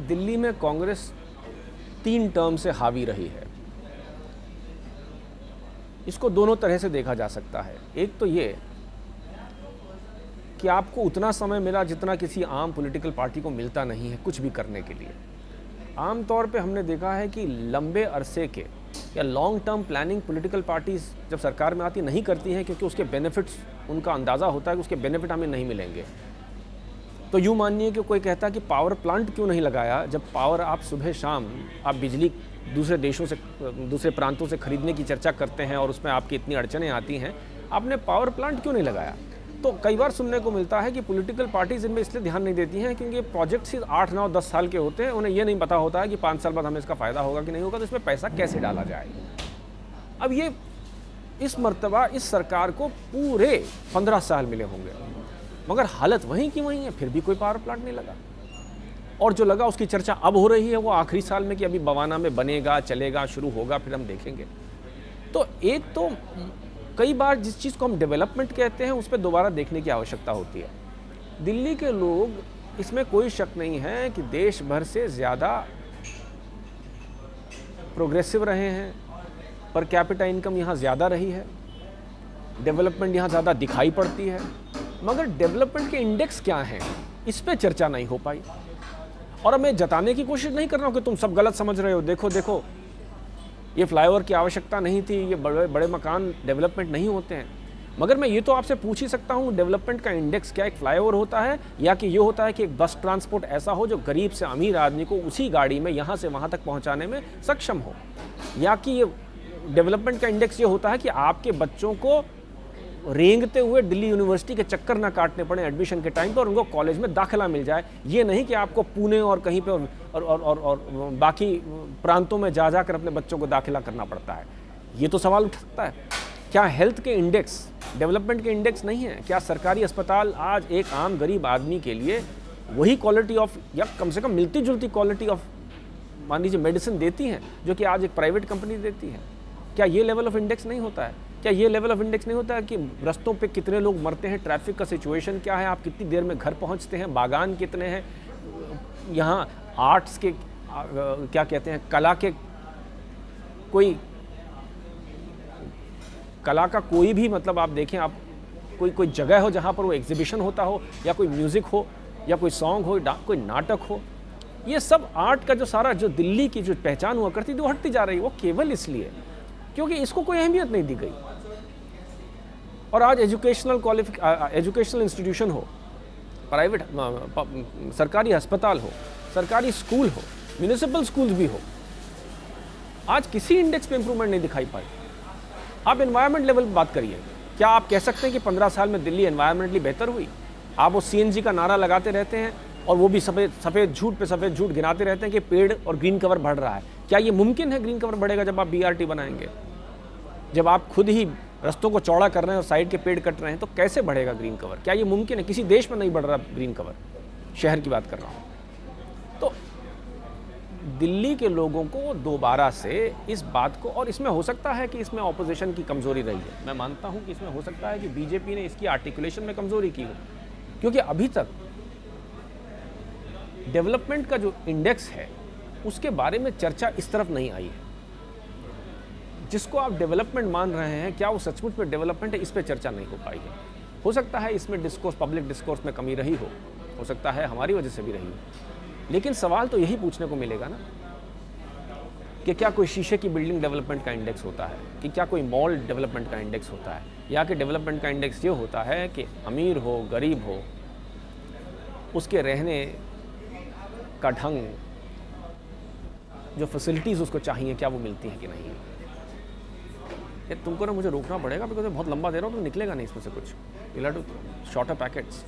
दिल्ली में कांग्रेस 3 टर्म से हावी रही है। इसको दोनों तरह से देखा जा सकता है। एक तो ये कि आपको उतना समय मिला जितना किसी आम पॉलिटिकल पार्टी को मिलता नहीं है कुछ भी करने के लिए। आम तौर पे हमने देखा है कि लंबे अरसे के या long term planning political parties जब सरकार में आती नहीं करती हैं, क्योंकि उसके बेनिफिट्स, उनका अंदाज़ा होता है कि उसके बेनिफिट हमें नहीं मिलेंगे। तो यूँ मानिए कि कोई कहता है कि पावर प्लांट क्यों नहीं लगाया, जब पावर आप सुबह शाम आप बिजली दूसरे देशों से, दूसरे प्रांतों से खरीदने की चर्चा करते हैं और उसमें आपकी इतनी अड़चनें आती हैं, आपने पावर प्लांट क्यों नहीं लगाया। तो कई बार सुनने को मिलता है कि पॉलिटिकल पार्टीज इनमें इसलिए ध्यान नहीं देती हैं क्योंकि प्रोजेक्ट सिर्फ 8, 9, 10 साल के होते हैं। उन्हें यह नहीं पता होता है कि 5 साल बाद हमें इसका फ़ायदा होगा कि नहीं होगा, तो इसमें पैसा कैसे डाला जाए। अब ये इस मर्तबा इस सरकार को पूरे 15 साल मिले होंगे, मगर हालत वहीं की वहीं है, फिर भी कोई पावर प्लांट नहीं लगा। और जो लगा उसकी चर्चा अब हो रही है वो आखिरी साल में कि अभी बवाना में बनेगा, चलेगा, शुरू होगा, फिर हम देखेंगे। तो एक तो कई बार जिस चीज़ को हम डेवलपमेंट कहते हैं उस पर दोबारा देखने की आवश्यकता होती है। दिल्ली के लोग, इसमें कोई शक नहीं है कि देश भर से ज़्यादा प्रोग्रेसिव रहे हैं, पर कैपिटा इनकम यहाँ ज़्यादा रही है, डेवलपमेंट यहाँ ज़्यादा दिखाई पड़ती है, मगर डेवलपमेंट के इंडेक्स क्या हैं इस पे चर्चा नहीं हो पाई। और अब मैं जताने की कोशिश नहीं कर रहा हूँ कि तुम सब गलत समझ रहे हो, देखो देखो ये फ्लाईओवर की आवश्यकता नहीं थी, ये बड़े बड़े मकान डेवलपमेंट नहीं होते हैं। मगर मैं ये तो आपसे पूछ ही सकता हूँ, डेवलपमेंट का इंडेक्स क्या एक फ्लाईओवर होता है, या कि ये होता है कि एक बस ट्रांसपोर्ट ऐसा हो जो गरीब से अमीर आदमी को उसी गाड़ी में यहाँ से वहाँ तक पहुँचाने में सक्षम हो, या कि ये डेवलपमेंट का इंडेक्स ये होता है कि आपके बच्चों को रेंगते हुए दिल्ली यूनिवर्सिटी के चक्कर ना काटने पड़े एडमिशन के टाइम पर और उनको कॉलेज में दाखिला मिल जाए। ये नहीं कि आपको पुणे और कहीं पे और बाकी प्रांतों में जा जाकर अपने बच्चों को दाखिला करना पड़ता है। ये तो सवाल उठ सकता है, क्या हेल्थ के इंडेक्स डेवलपमेंट के इंडेक्स नहीं है? क्या सरकारी अस्पताल आज एक आम गरीब आदमी के लिए वही क्वालिटी ऑफ, या कम से कम मिलती जुलती क्वालिटी ऑफ, मान लीजिए, मेडिसिन देती हैं जो कि आज एक प्राइवेट कंपनी देती है? क्या ये लेवल ऑफ इंडेक्स नहीं होता है? क्या ये लेवल ऑफ इंडेक्स नहीं होता है कि रास्तों पे कितने लोग मरते हैं, ट्रैफिक का सिचुएशन क्या है, आप कितनी देर में घर पहुंचते हैं, बागान कितने हैं, यहाँ आर्ट्स के क्या कहते हैं, कला के कला का कोई भी, मतलब आप देखें, आप कोई जगह हो जहाँ पर वो एग्जीबिशन होता हो, या कोई म्यूज़िक हो, या कोई सॉन्ग हो, कोई नाटक हो, ये सब आर्ट का जो सारा जो दिल्ली की जो पहचान हुआ करती थी वो हटती जा रही है। वो केवल इसलिए क्योंकि इसको कोई अहमियत नहीं दी गई। और आज एजुकेशनल इंस्टीट्यूशन हो, प्राइवेट सरकारी अस्पताल हो, सरकारी स्कूल हो, म्यूनिसिपल स्कूल्स भी हो, आज किसी इंडेक्स पे इंप्रूवमेंट नहीं दिखाई पाई। आप एनवायरनमेंट लेवल पर बात करिए, क्या आप कह सकते हैं कि 15 साल में दिल्ली एनवायरनमेंटली बेहतर हुई? आप वो CNG का नारा लगाते रहते हैं और वो भी सफ़ेद झूठ पे सफ़ेद झूठ गिनाते रहते हैं कि पेड़ और ग्रीन कवर बढ़ रहा है। क्या ये मुमकिन है ग्रीन कवर बढ़ेगा जब आप BRT बनाएंगे? जब आप खुद ही रास्तों को चौड़ा कर रहे हैं और साइड के पेड़ कट रहे हैं, तो कैसे बढ़ेगा ग्रीन कवर? क्या ये मुमकिन है? किसी देश में नहीं बढ़ रहा ग्रीन कवर, शहर की बात कर रहा हूँ। तो दिल्ली के लोगों को दोबारा से इस बात को, और इसमें हो सकता है कि इसमें ऑपोजिशन की कमज़ोरी रही है, मैं मानता हूँ कि इसमें हो सकता है कि BJP ने इसकी आर्टिकुलेशन में कमज़ोरी की हो, क्योंकि अभी तक डेवलपमेंट का जो इंडेक्स है उसके बारे में चर्चा इस तरफ नहीं आई है। जिसको आप डेवलपमेंट मान रहे हैं, क्या वो सचमुच में डेवलपमेंट है, इस पे चर्चा नहीं हो पाई है। हो सकता है इसमें डिस्कोर्स, पब्लिक डिस्कोर्स में कमी रही हो सकता है हमारी वजह से भी रही हो, लेकिन सवाल तो यही पूछने को मिलेगा ना कि क्या कोई शीशे की बिल्डिंग डेवलपमेंट का इंडेक्स होता है, कि क्या कोई मॉल डेवलपमेंट का इंडेक्स होता है, या कि डेवलपमेंट का इंडेक्स ये होता है कि अमीर हो, गरीब हो, उसके रहने का ढंग, जो फैसिलिटीज़ उसको चाहिए, क्या वो मिलती हैं कि नहीं। तुमको ना मुझे रोकना पड़ेगा, बिकॉज मैं बहुत लंबा दे रहा हूँ, तो निकलेगा नहीं इसमें से कुछ। You have to shorter packets.